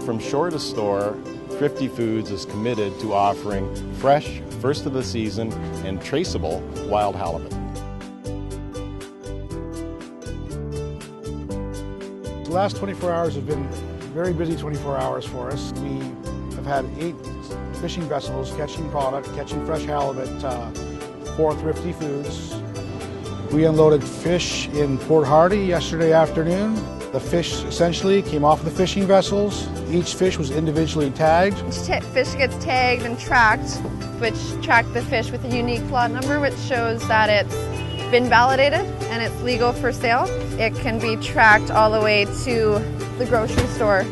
from shore to store, Thrifty Foods is committed to offering fresh, first of the season, and traceable wild halibut. The last 24 hours have been very busy 24 hours for us. We have had 8 fishing vessels catching fresh halibut for Thrifty Foods. We unloaded fish in Port Hardy yesterday afternoon. The fish essentially came off the fishing vessels. Each fish was individually tagged. Each fish gets tagged and tracked, which track the fish with a unique lot number, which shows that it's been validated and it's legal for sale. It can be tracked all the way to the grocery store.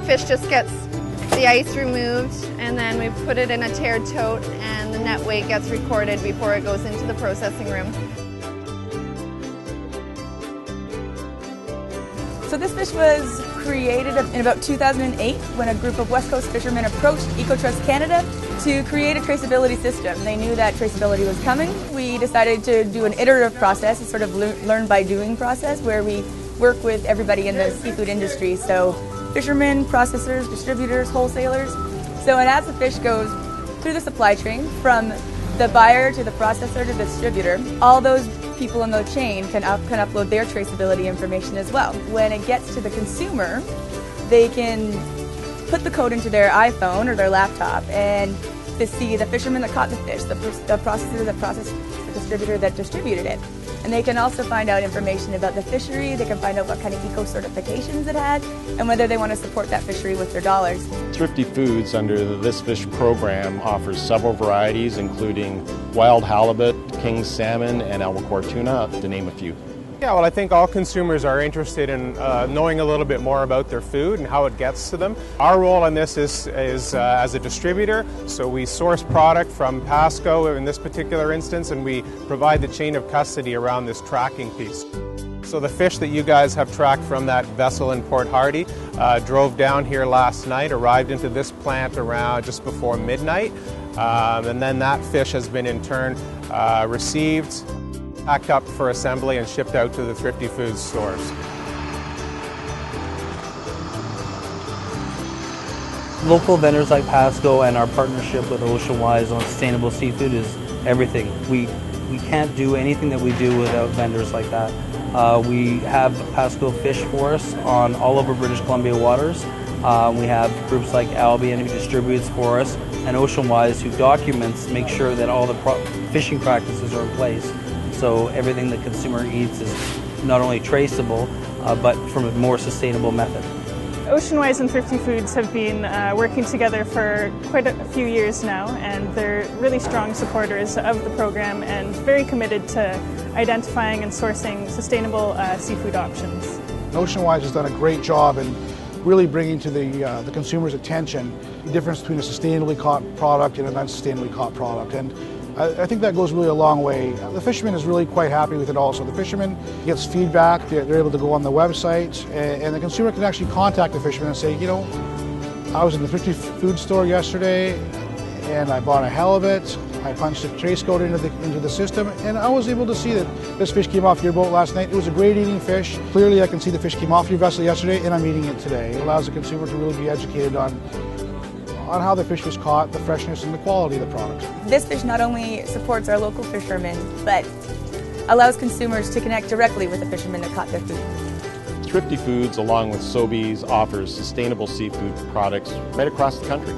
Fish just gets the ice removed, and then we put it in a tiered tote, and the net weight gets recorded before it goes into the processing room. So this fish was created in about 2008 when a group of West Coast fishermen approached EcoTrust Canada to create a traceability system. They knew that traceability was coming. We decided to do an iterative process, a sort of learn by doing process, where we work with everybody in the seafood industry. So fishermen, processors, distributors, wholesalers. So and as the fish goes through the supply chain, from the buyer to the processor to the distributor, all those people in the chain can upload their traceability information as well. When it gets to the consumer, they can put the code into their iPhone or their laptop and to see the fisherman that caught the fish, the processor that processed, the distributor that distributed it. And they can also find out information about the fishery. They can find out what kind of eco certifications it had and whether they want to support that fishery with their dollars. Thrifty Foods, under the This Fish program, offers several varieties, including wild halibut, king salmon, and albacore tuna, to name a few. Yeah, well, I think all consumers are interested in knowing a little bit more about their food and how it gets to them. Our role in this is as a distributor, so we source product from Pasco in this particular instance, and we provide the chain of custody around this tracking piece. So the fish that you guys have tracked from that vessel in Port Hardy drove down here last night, arrived into this plant around just before midnight, and then that fish has been in turn received, packed up for assembly, and shipped out to the Thrifty Foods stores. Local vendors like Pasco and our partnership with Oceanwise on sustainable seafood is everything. We can't do anything that we do without vendors like that. We have Pasco Fish for us on all over British Columbia waters. We have groups like Albion who distributes for us, and Oceanwise who documents, make sure that all the fishing practices are in place. So everything the consumer eats is not only traceable, but from a more sustainable method. Oceanwise and Thrifty Foods have been working together for quite a few years now, and they're really strong supporters of the program and very committed to identifying and sourcing sustainable seafood options. Oceanwise has done a great job in really bringing to the consumer's attention the difference between a sustainably caught product and an unsustainably caught product. And I think that goes really a long way. The fisherman is really quite happy with it also. The fisherman gets feedback, they're able to go on the website, and the consumer can actually contact the fisherman and say, you know, I was in the Thrifty Food store yesterday and I bought a halibut, I punched a trace code into the system, and I was able to see that this fish came off your boat last night. It was a great eating fish. Clearly I can see the fish came off your vessel yesterday and I'm eating it today. It allows the consumer to really be educated on how the fish was caught, the freshness and the quality of the product. This fish not only supports our local fishermen, but allows consumers to connect directly with the fishermen that caught their food. Thrifty Foods, along with Sobeys, offers sustainable seafood products right across the country.